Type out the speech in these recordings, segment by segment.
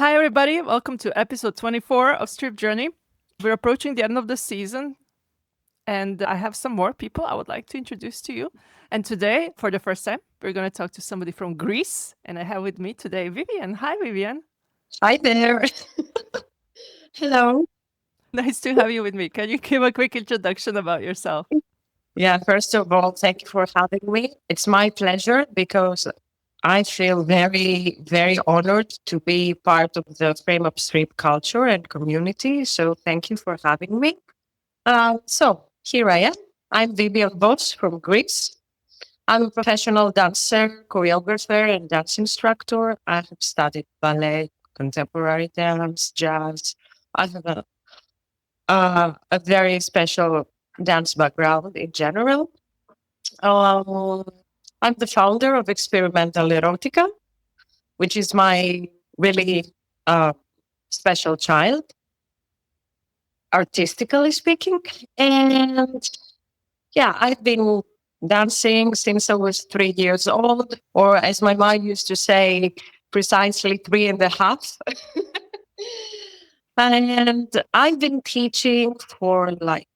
Hi, everybody. Welcome to episode 24 of StripJourney. We're approaching the end of the season, and I have some more people I would like to introduce to you. And today, for the first time, we're going to talk to somebody from Greece. And I have with me today Vivian. Hi, Vivian. Hi there. Hello. Nice to have you with me. Can you give a quick introduction about yourself? Yeah, first of all, thank you for having me. It's my pleasure because I feel very, very honored to be part of the frame up strip culture and community. So thank you for having me. So here I am. I'm Vivian Voss from Greece. I'm a professional dancer, choreographer, and dance instructor. I have studied ballet, contemporary dance, jazz. I have a very special dance background in general. Um, I'm the founder of Experimental Erotica, which is my really uh, special child, artistically speaking. And yeah, I've been dancing since I was 3 years old, or as my mom used to say, precisely 3.5. And I've been teaching for like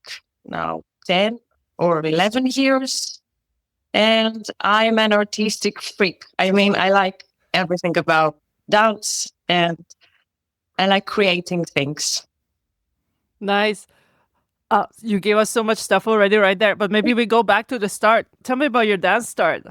now 10 or 11 years. And I'm an artistic freak. I mean, I like everything about dance and I like creating things. Nice. You gave us so much stuff already right there, but maybe we go back to the start. Tell me about your dance start.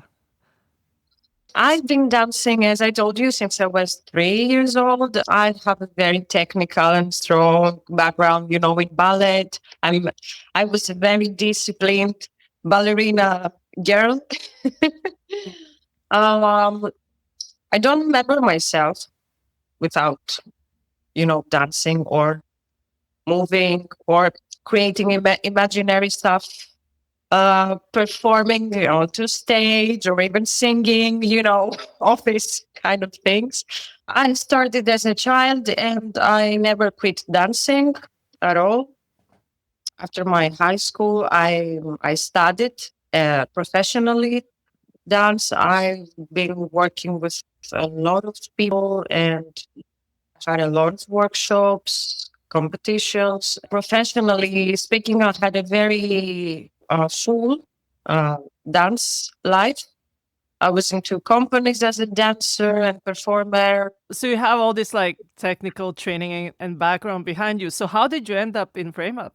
I've been dancing, as I told you, since I was 3 years old. I have a very technical and strong background, in ballet. I was a very disciplined ballerina girl. um, I don't remember myself without, dancing or moving or creating imaginary stuff, performing, to stage or even singing, all these kind of things. I started as a child and I never quit dancing at all. After my high school, I studied professionally dance. I've been working with a lot of people and had a lot of workshops, competitions. Professionally speaking, I had a very full uh, dance life. I was in two companies as a dancer and performer. So you have all this like technical training and background behind you. So how did you end up in Frame Up?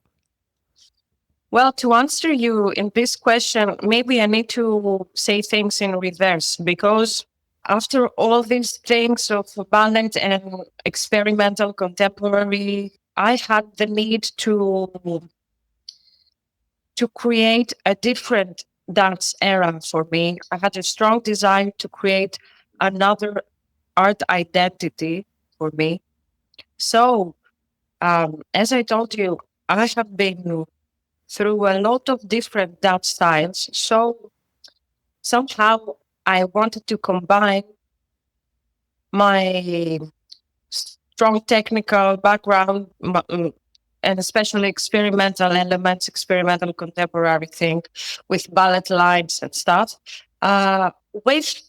Well, to answer you in this question, maybe I need to say things in reverse because after all these things of ballet and experimental contemporary, I had the need to create a different dance era for me. I had a strong desire to create another art identity for me. So, as I told you, I have been through a lot of different dance styles. So somehow I wanted to combine my strong technical background and especially experimental elements, experimental contemporary thing with ballet lines and stuff, with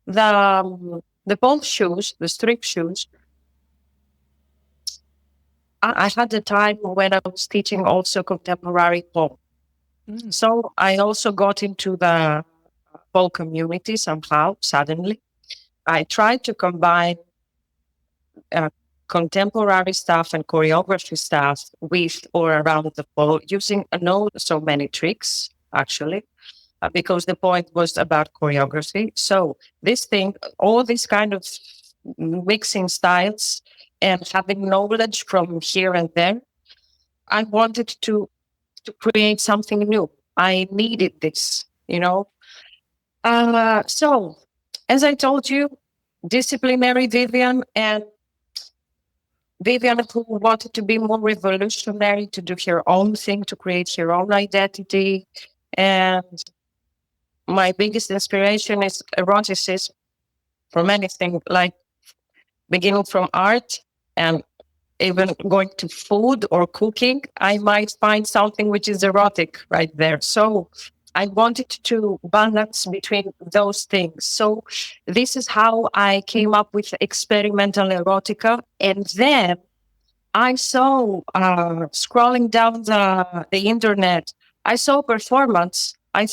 the ball shoes, the strip shoes. I had a time when I was teaching also contemporary pole. So I also got into the pole community somehow, suddenly. I tried to combine uh, contemporary stuff and choreography stuff with or around the pole using no so many tricks, actually, because the point was about choreography. So this thing, all these kind of mixing styles and having knowledge from here and there, I wanted to create something new. I needed this, So, as I told you, disciplinary Vivian and Vivian who wanted to be more revolutionary, to do her own thing, to create her own identity. And my biggest inspiration is eroticism from anything, like beginning from art and even going to food or cooking. I might find something which is erotic right there. So I wanted to balance between those things. So this is how I came up with experimental erotica. And then I saw, scrolling down the internet, I saw performance. I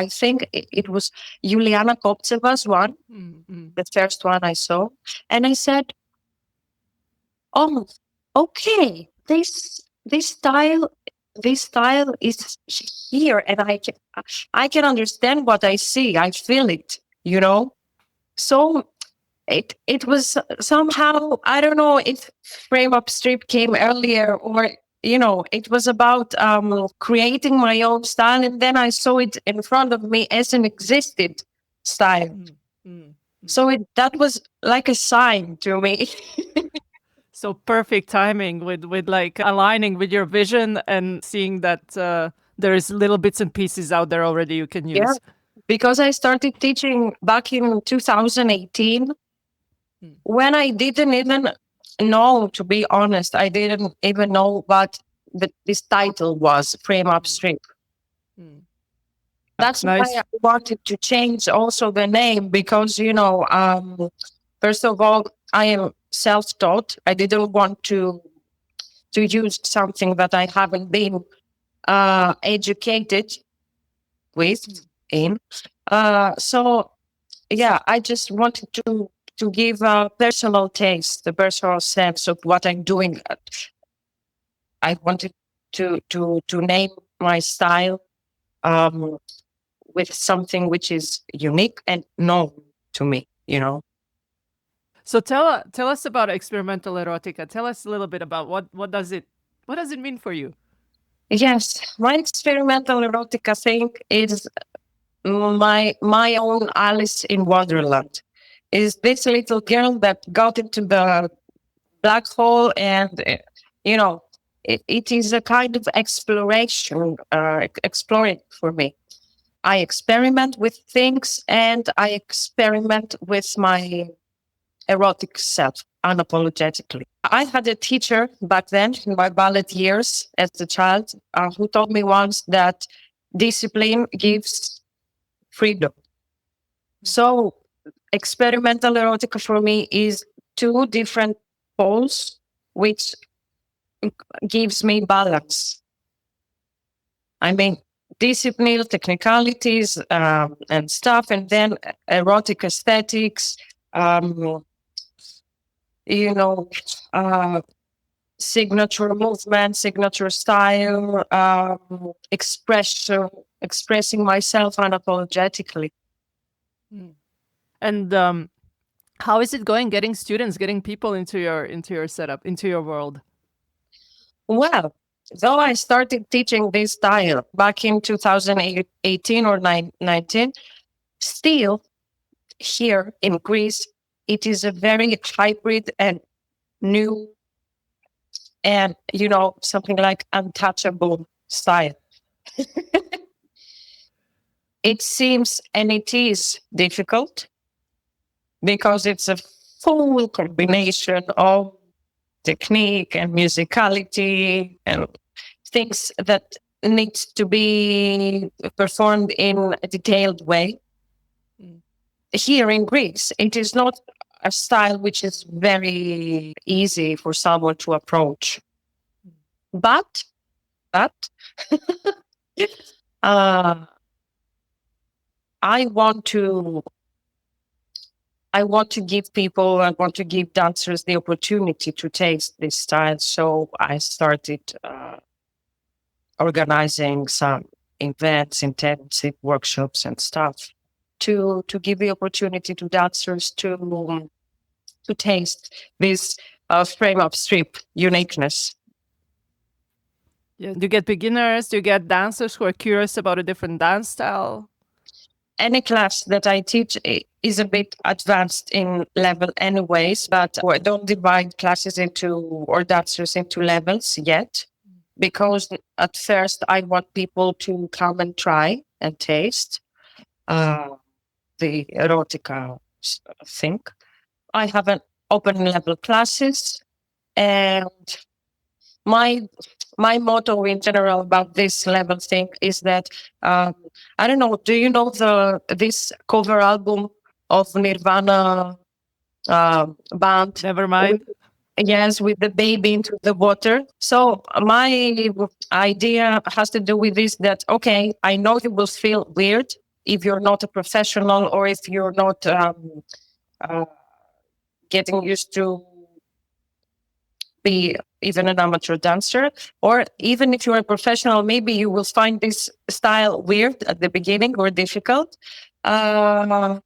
think it was Juliana Koptseva's one, the first one I saw. And I said, oh, okay, this style is here, and I can understand what I see. I feel it, you know. So it was somehow, I don't know if frame up strip came earlier, or it was about creating my own style, and then I saw it in front of me as an existed style. So that was like a sign to me. So perfect timing with like aligning with your vision and seeing that there's little bits and pieces out there already you can use. Yeah, because I started teaching back in 2018 when I didn't even know, to be honest, I didn't even know what this title was, frame up strip. That's nice. why I wanted to change also the name, because, first of all, I am self-taught. I didn't want to use something that I haven't been educated with in. So, yeah, I just wanted to give a personal taste, the personal sense of what I'm doing. I wanted to name my style with something which is unique and known to me, So tell us about experimental erotica. Tell us a little bit about what does it mean for you? Yes, my experimental erotica thing is my own Alice in Wonderland. Is this little girl that got into the black hole, and it is a kind of exploration, exploring for me. I experiment with things, and I experiment with my erotic self unapologetically. I had a teacher back then in my ballet years as a child who told me once that discipline gives freedom. So experimental erotica for me is two different poles, which gives me balance. I mean, discipline, technicalities, and stuff, and then erotic aesthetics, signature movement, signature style, expressing myself unapologetically. And how is it going? Getting students, getting people into your setup, into your world? Well, though I started teaching this style back in 2018 or 19, still here in Greece, it is a very hybrid and new and, something like untouchable style. It seems, and it is difficult, because it's a full combination of technique and musicality and things that need to be performed in a detailed way. Here in Greece, it is not a style which is very easy for someone to approach. But I want to give people, I want to give dancers the opportunity to taste this style. So I started organizing some events, intensive workshops and stuff to give the opportunity to dancers to taste this frame up strip uniqueness. Yeah. Do you get beginners? Do you get dancers who are curious about a different dance style? Any class that I teach is a bit advanced in level anyways, but I don't divide classes or dancers into levels yet, because at first I want people to come and try and taste the erotica thing. I have an open level classes, and my my motto in general about this level thing is that I don't know. Do you know this cover album of Nirvana band? Never mind. Yes, with the baby into the water. So my idea has to do with this that, okay, I know you will feel weird if you're not a professional or if you're not uh, getting used to be even an amateur dancer, or even if you're a professional, maybe you will find this style weird at the beginning or difficult. But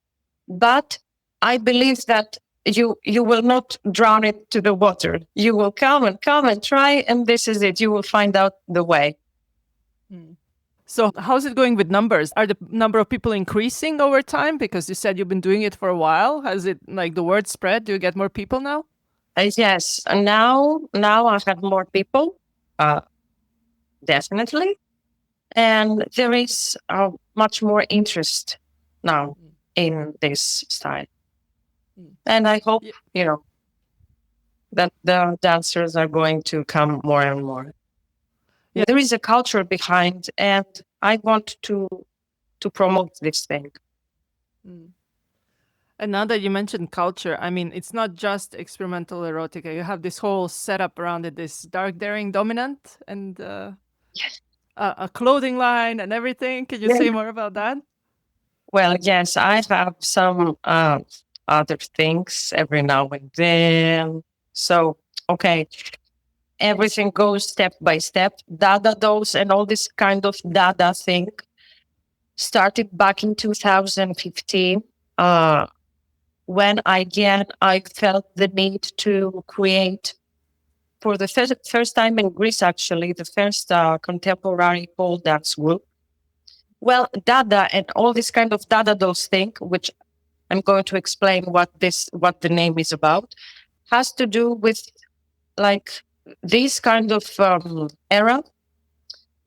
I believe that you will not drown it to the water. You will come and try, and this is it. You will find out the way. So how's it going with numbers? Are the number of people increasing over time? Because you said you've been doing it for a while. Has it, like, the word spread? Do you get more people now? Yes, and now I have more people, definitely, and there is much more interest now in this style. And I hope, that the dancers are going to come more and more. Yeah. There is a culture behind, and I want to promote this thing. And now that you mentioned culture, I mean, it's not just experimental erotica. You have this whole setup around it, this dark, daring, dominant, and Yes. a clothing line and everything. Can you say more about that? Well, yes, I have some other things every now and then. So, okay, everything goes step by step. Dada dolls and all this kind of dada thing started back in 2015. When I felt the need to create, for the first time in Greece, actually, the first contemporary pole dance group. Well, dada and all this kind of dada dolls thing, which I'm going to explain what the name is about, has to do with like this kind of era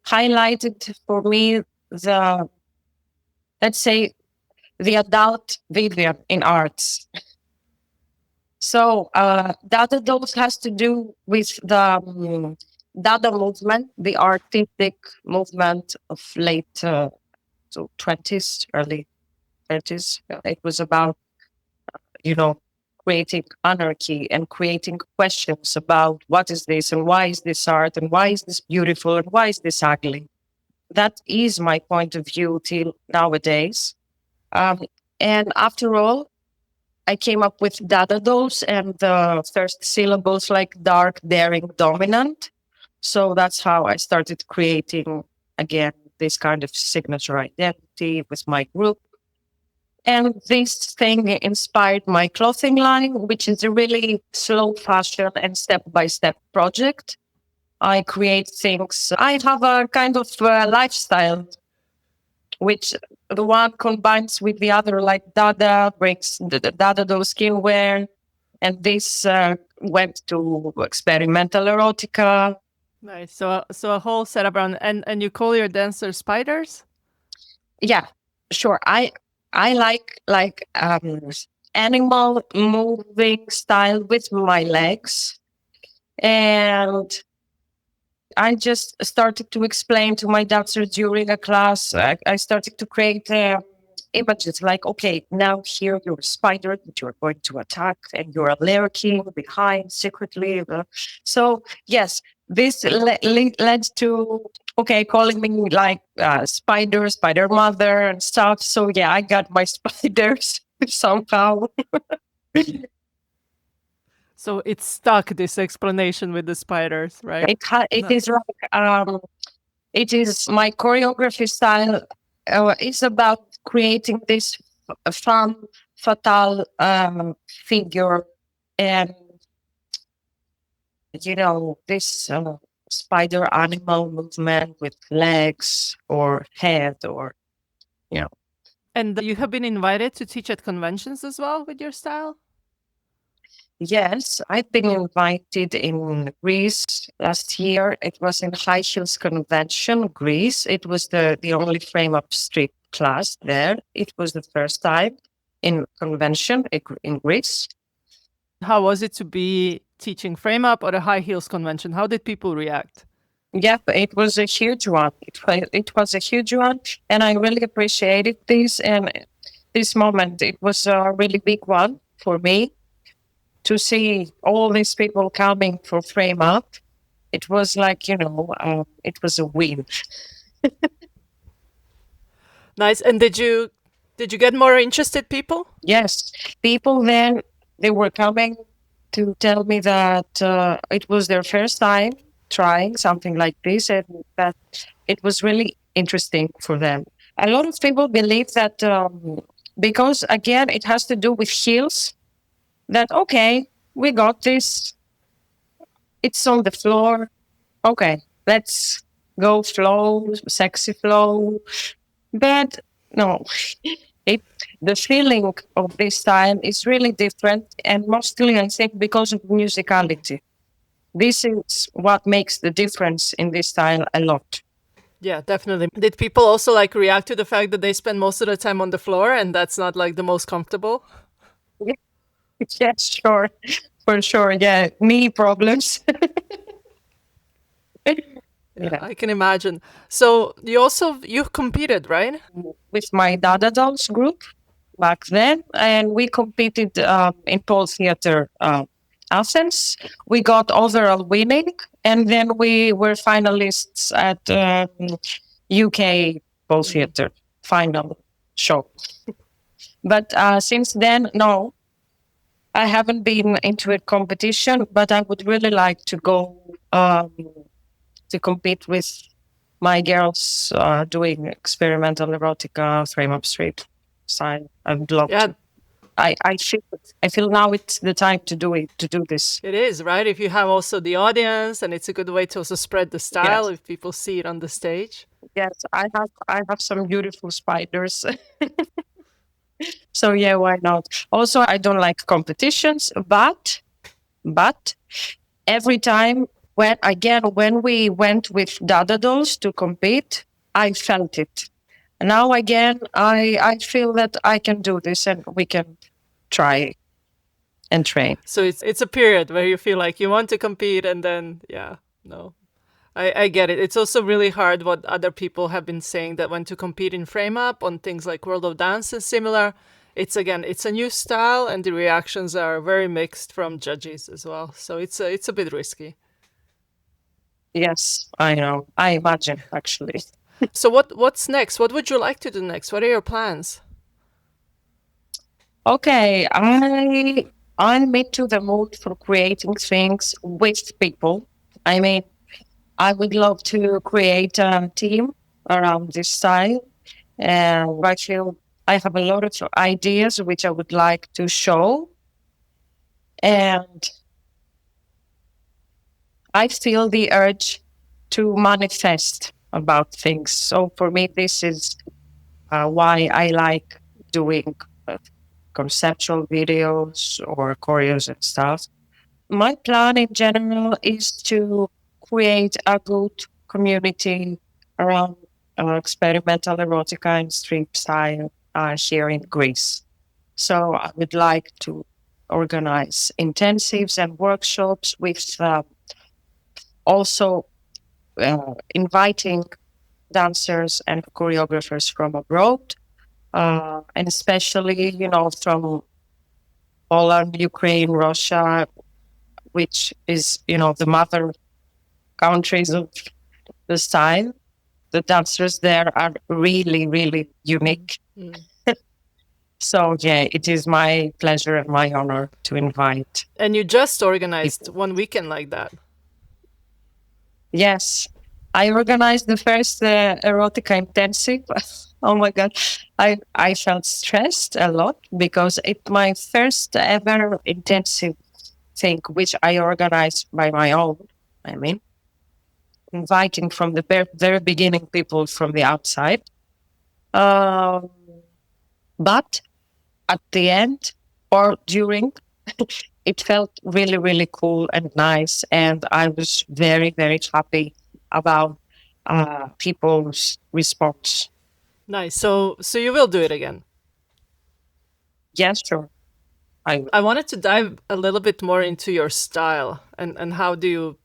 highlighted for me the, let's say, the adult Vivian in arts. So Dada dolls has to do with the Dada movement, the artistic movement of late 20s, early 30s. It was about, creating anarchy and creating questions about what is this and why is this art and why is this beautiful and why is this ugly. That is my point of view till nowadays. And after all, I came up with dada dolls and the first syllables like dark, daring, dominant. So that's how I started creating, again, this kind of signature identity with my group. And this thing inspired my clothing line, which is a really slow fashion and step-by-step project. I create things. I have a kind of lifestyle, which the one combines with the other, like Dada brings the Dada doll skinwear, and this went to Experimental Erotica. Nice. So a whole setup around, and you call your dancers spiders? Yeah, sure. I like animal moving style with my legs, and I just started to explain to my dancers during a class. I started to create images like, okay, now here you're a spider that you're going to attack, and you're lurking behind secretly. So yes, this led to, okay, calling me like spider mother and stuff. So yeah, I got my spiders somehow. So it's stuck, this explanation with the spiders, right? It is like it is my choreography style. It's about creating this fun, fatal figure, and this spider animal movement with legs or head, or And you have been invited to teach at conventions as well with your style? Yes, I've been invited in Greece last year. It was in High Heels Convention, Greece. It was the only frame-up strip class there. It was the first time in convention in Greece. How was it to be teaching frame up or a high heels convention? How did people react? Yep, it was a huge one. It was a huge one, and I really appreciated this. And this moment, it was a really big one for me to see all these people coming for frame up. It was like, it was a win. Nice. And did you get more interested people? Yes, people then, they were coming to tell me that it was their first time trying something like this, and that it was really interesting for them. A lot of people believe that because, again, it has to do with heels, that, okay, we got this, it's on the floor. Okay, let's go flow, sexy flow. But no, it the feeling of this style is really different, and mostly I think because of musicality. This is what makes the difference in this style a lot. Yeah, definitely. Did people also like react to the fact that they spend most of the time on the floor and that's not like the most comfortable? Yes, sure, for sure. Yeah, knee problems. Yeah, Yeah, I can imagine. So you competed, right? with my Dada Dolls group back then, and we competed in Pole Theatre Athens. We got overall winning, and then we were finalists at UK Pole Mm. Theatre final show. But since then, no, I haven't been into a competition, but I would really like to go to compete with my girls doing experimental erotica, frame up strip style. I would love Yeah, to. I feel now it's the time to do it, to do this. it is, right? If you have also the audience and it's a good way to also spread the style Yes, if people see it on the stage. yes. I have some beautiful spiders. So yeah, why not? Also, I don't like competitions, but every time when we went with Dada dolls to compete, I felt it. Now again, I feel that I can do this and we can try and train. So it's a period where you feel like you want to compete and then yeah, no. I get it. It's also really hard what other people have been saying that when to compete in frame up on things like World of Dance and similar, it's a new style and the reactions are very mixed from judges as well. So it's a bit risky. Yes, I know. I imagine actually. So what's next? What would you like to do next? What are your plans? Okay, I'm into the mood for creating things with people. I mean, I would love to create a team around this style. And I feel I have a lot of ideas which I would like to show. And I feel the urge to manifest about things. So for me, this is why I like doing conceptual videos or choreos and stuff. My plan in general is to create a good community around experimental erotica and strip style here in Greece. So I would like to organize intensives and workshops with also inviting dancers and choreographers from abroad, and especially, from Poland, Ukraine, Russia, which is, the mother countries of the style. The dancers there are really, really unique. Mm. So, yeah, it is my pleasure and my honor to invite And you just organized people. one weekend like that. Yes, I organized the first erotica intensive. Oh my God. I felt stressed a lot because it's my first ever intensive thing, which I organized by my own. I mean, inviting from the very beginning people from the outside. Um, but at the end or during, it felt really, really cool and nice. And I was very, very happy about people's response. Nice. So you will do it again. Yes, sure. I will. I wanted to dive a little bit more into your style and how do you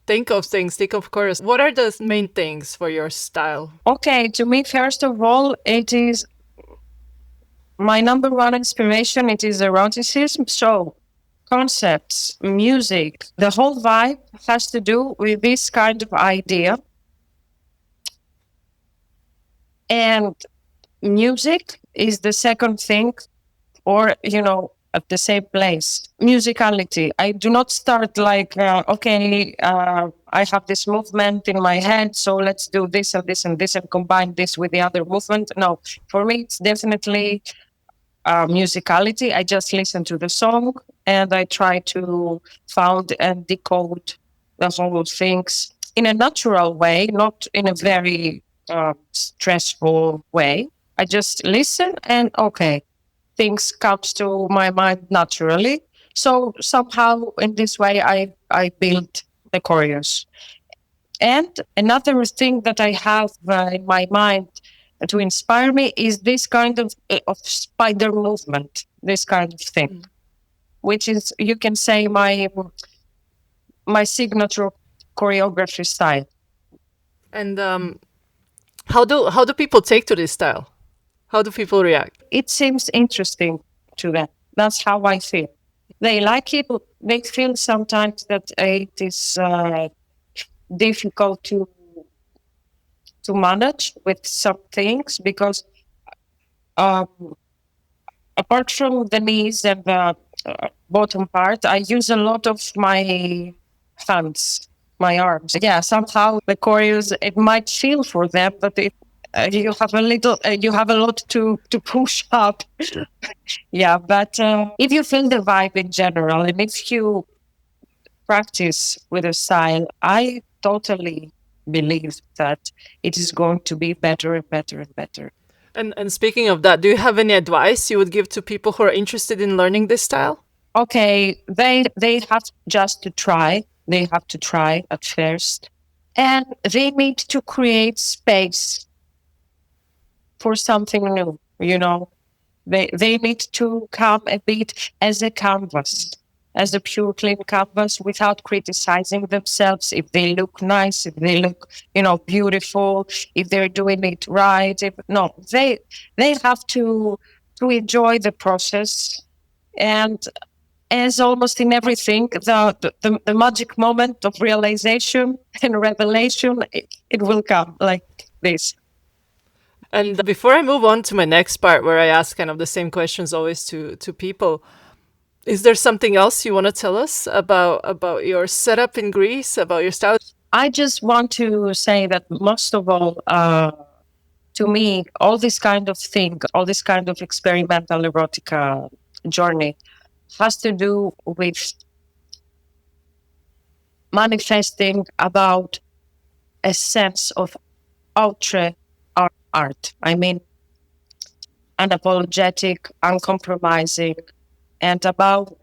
think of things, think of choreos, what are the main things for your style? Okay, to me, first of all, it is my number one inspiration. It is eroticism. So concepts, music, the whole vibe has to do with this kind of idea. And music is the second thing, or, at the same place. Musicality. I do not start like, I have this movement in my head, so let's do this and this and this and combine this with the other movement. No, for me, it's definitely musicality. I just listen to the song and I try to found and decode the whole things in a natural way, not in a very stressful way. I just listen and okay, things comes to my mind naturally. So somehow in this way, I built the choreos. And another thing that I have in my mind to inspire me is this kind of spider movement, this kind of thing, which is, you can say, my signature choreography style. And how do people take to this style? How do people react? It seems interesting to them. That's how I feel. They like it. They feel sometimes that it is difficult to manage with some things because um, apart from the knees and the bottom part, I use a lot of my hands, my arms. Yeah, somehow the choreos, it might feel for them, but you have you have a lot to push up. Yeah, but if you feel the vibe in general, and if you practice with a style, I totally believe that it is going to be better and better and better. And speaking of that, do you have any advice you would give to people who are interested in learning this style? Okay, they have just to try. They have to try at first, and they need to create space for something new. They need to come a bit as a canvas, as a pure clean canvas, without criticizing themselves if they look nice, if they look, beautiful, if they're doing it right. No, they have to enjoy the process. And as almost in everything, the magic moment of realization and revelation, it will come like this. And before I move on to my next part, where I ask kind of the same questions always to people, is there something else you want to tell us about your setup in Greece, about your style? I just want to say that most of all, to me, all this kind of thing, all this kind of experimental erotica journey has to do with manifesting about a sense of outre art. I mean, unapologetic, uncompromising, and about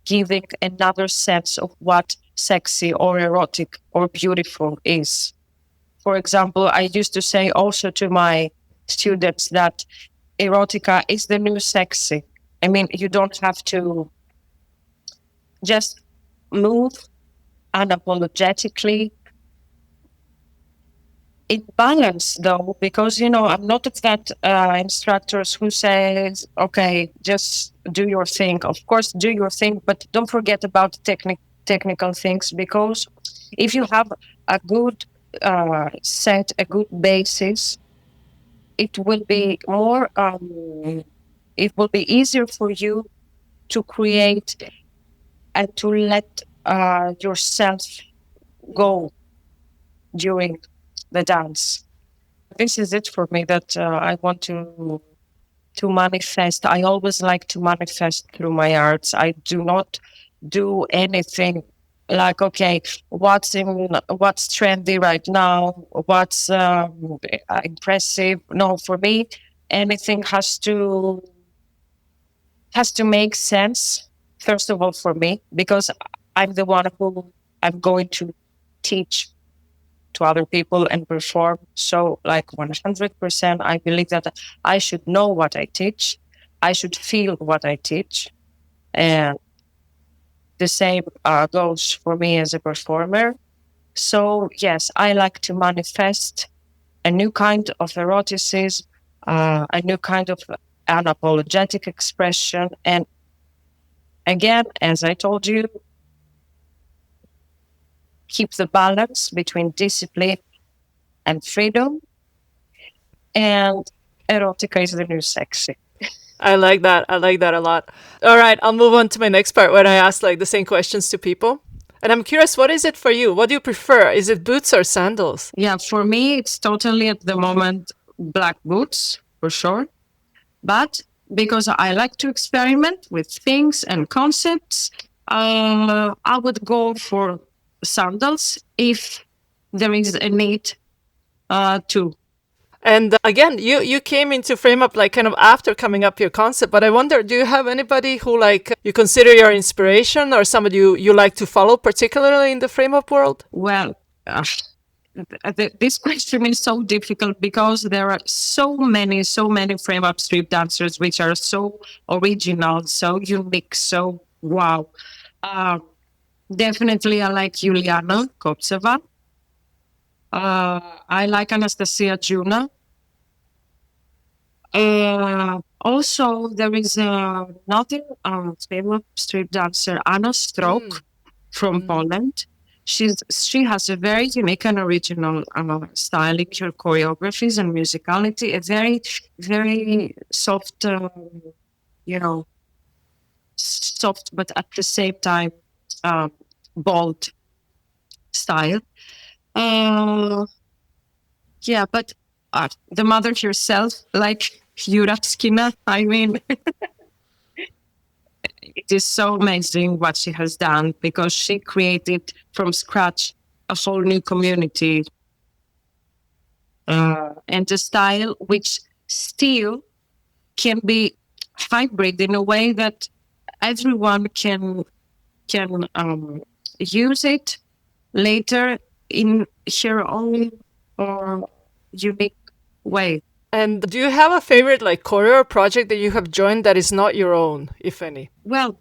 giving another sense of what sexy or erotic or beautiful is. For example, I used to say also to my students that erotica is the new sexy. I mean, you don't have to just move unapologetically in balance, though, because I'm not of that instructors who says, okay, just do your thing. Of course, do your thing, but don't forget about technical things, because if you have a good set, a good basis, it will be more. It will be easier for you to create and to let yourself go during the dance. This is it for me that I want to manifest. I always like to manifest through my arts. I do not do anything like, okay, what's trendy right now, what's impressive. No, for me, anything has to make sense. First of all, for me, because I'm the one who I'm going to teach to other people and perform. So, like 100%, I believe that I should know what I teach. I should feel what I teach. And the same goes for me as a performer. So yes, I like to manifest a new kind of eroticism, a new kind of unapologetic expression. And again, as I told you, keep the balance between discipline and freedom. And erotica is the new sexy. I like that. I like that a lot. All right, I'll move on to my next part where I ask like the same questions to people. And I'm curious, what is it for you? What do you prefer? Is it boots or sandals? Yeah, for me, it's totally at the moment black boots for sure. But because I like to experiment with things and concepts, I would go for sandals if there is a need to. And again, you came into Frame Up like kind of after coming up your concept, but I wonder, do you have anybody who like you consider your inspiration or somebody you like to follow, particularly in the Frame Up world? Well, this question is so difficult because there are so many frame up strip dancers which are so original, so unique, so wow. Definitely, I like Juliana Koptseva. I like Anastasia Juna. Also, there is another famous street dancer, Anna Strok from Poland. She has a very unique and original style in her choreographies and musicality. A very soft, you know, soft but at the same time bold style. Yeah, but the mother herself, like Yuratskina, I mean, it is so amazing what she has done because she created from scratch a whole new community and a style which still can be hybrid in a way that everyone can use it later in her own unique way. And do you have a favorite like choreo project that you have joined that is not your own, if any? Well,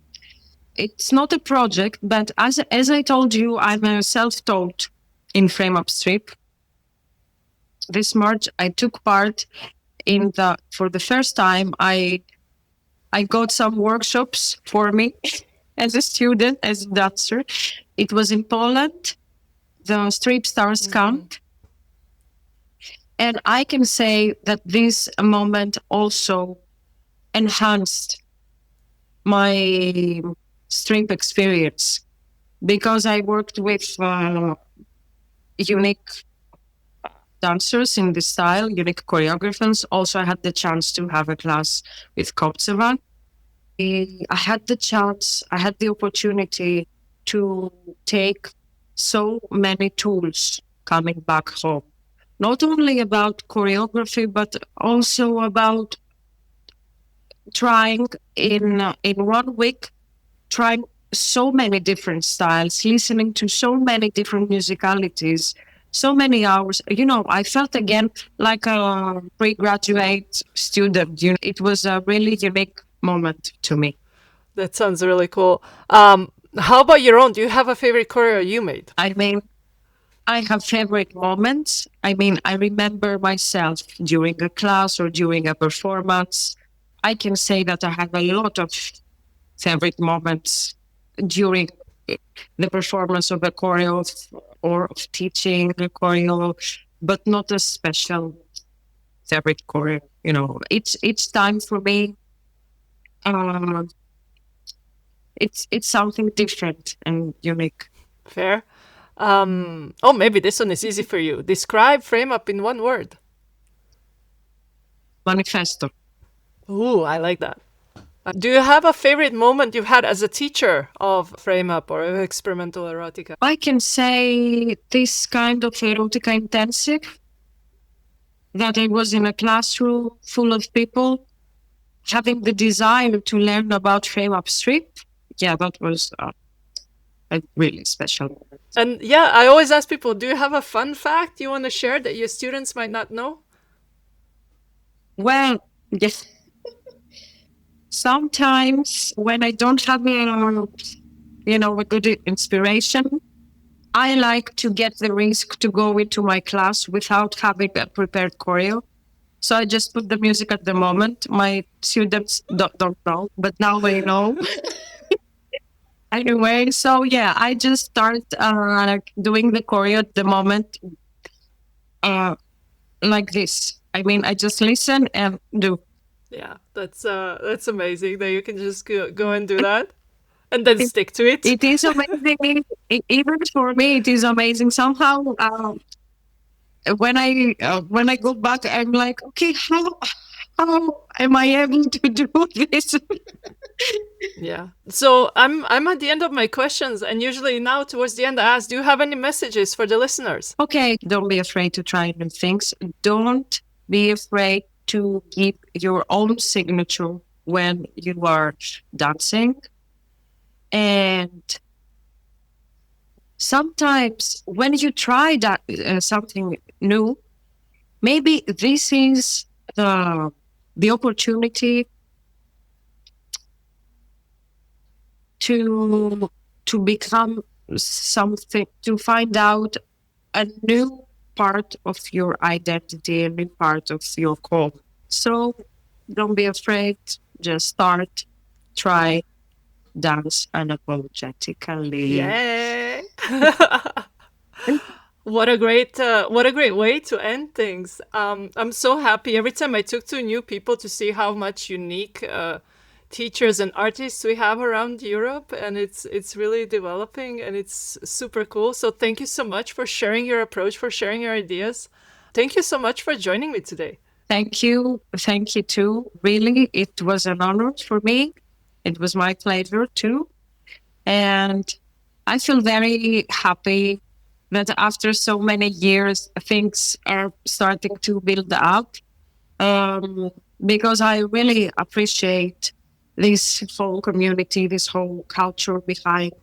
it's not a project, but as I told you, I'm a self-taught in frame up strip. This March, I took part in for the first time. I got some workshops for me as a student, as a dancer. It was in Poland, the Strip Stars Camp. And I can say that this moment also enhanced my strip experience because I worked with unique dancers in this style, unique choreographers. Also, I had the chance to have a class with Koptseva. I had the opportunity to take so many tools coming back home. Not only about choreography, but also about trying in 1 week, trying so many different styles, listening to so many different musicalities, so many hours. I felt again like a pre-graduate student. It was a really unique moment to me. That sounds really cool. How about your own? Do you have a favorite choreo you made? I mean, I have favorite moments. I mean, I remember myself during a class or during a performance. I can say that I have a lot of favorite moments during the performance of a choreo or of teaching the choreo, but not a special favorite choreo. Each time for me, it's something different and unique. Fair. Maybe this one is easy for you. Describe Frame Up in one word. Manifesto. Ooh, I like that. Do you have a favorite moment you've had as a teacher of Frame Up or Experimental Erotica? I can say this kind of erotica intensive, that I was in a classroom full of people having the desire to learn about frame up strip. Yeah, that was a really special moment. And yeah, I always ask people, do you have a fun fact you want to share that your students might not know? Well, yes. Sometimes when I don't have a good inspiration, I like to get the risk to go into my class without having a prepared choreo. So I just put the music at the moment. My students don't know, but now they know. Anyway, so yeah, I just start like doing the choreo at the moment, uh, like this. I mean, I just listen and do. Yeah, that's amazing that you can just go and do that and then It, stick to it. it is amazing. Even for me, it is amazing. Somehow, when I go back, I'm like, okay, how am I able to do this? Yeah. So I'm at the end of my questions, and usually now towards the end I ask, do you have any messages for the listeners? Okay, don't be afraid to try new things. Don't be afraid to give your own signature when you are dancing. And sometimes when you try that something new, maybe this is the opportunity to become something, to find out a new part of your identity, a new part of your core. So don't be afraid. Just start, try, dance unapologetically. Yay! What a great way to end things. I'm so happy every time I talk to new people to see how much unique teachers and artists we have around Europe, and it's really developing and it's super cool. So thank you so much for sharing your approach, for sharing your ideas. Thank you so much for joining me today. Thank you. Thank you too. Really, it was an honor for me. It was my pleasure too. And I feel very happy that after so many years, things are starting to build up, because I really appreciate this whole community, this whole culture behind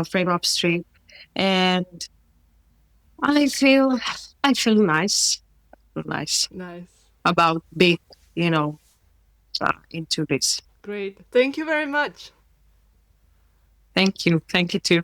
Frame Up Strip. And I feel nice, nice Nice. about being, into this. Great. Thank you very much. Thank you. Thank you too.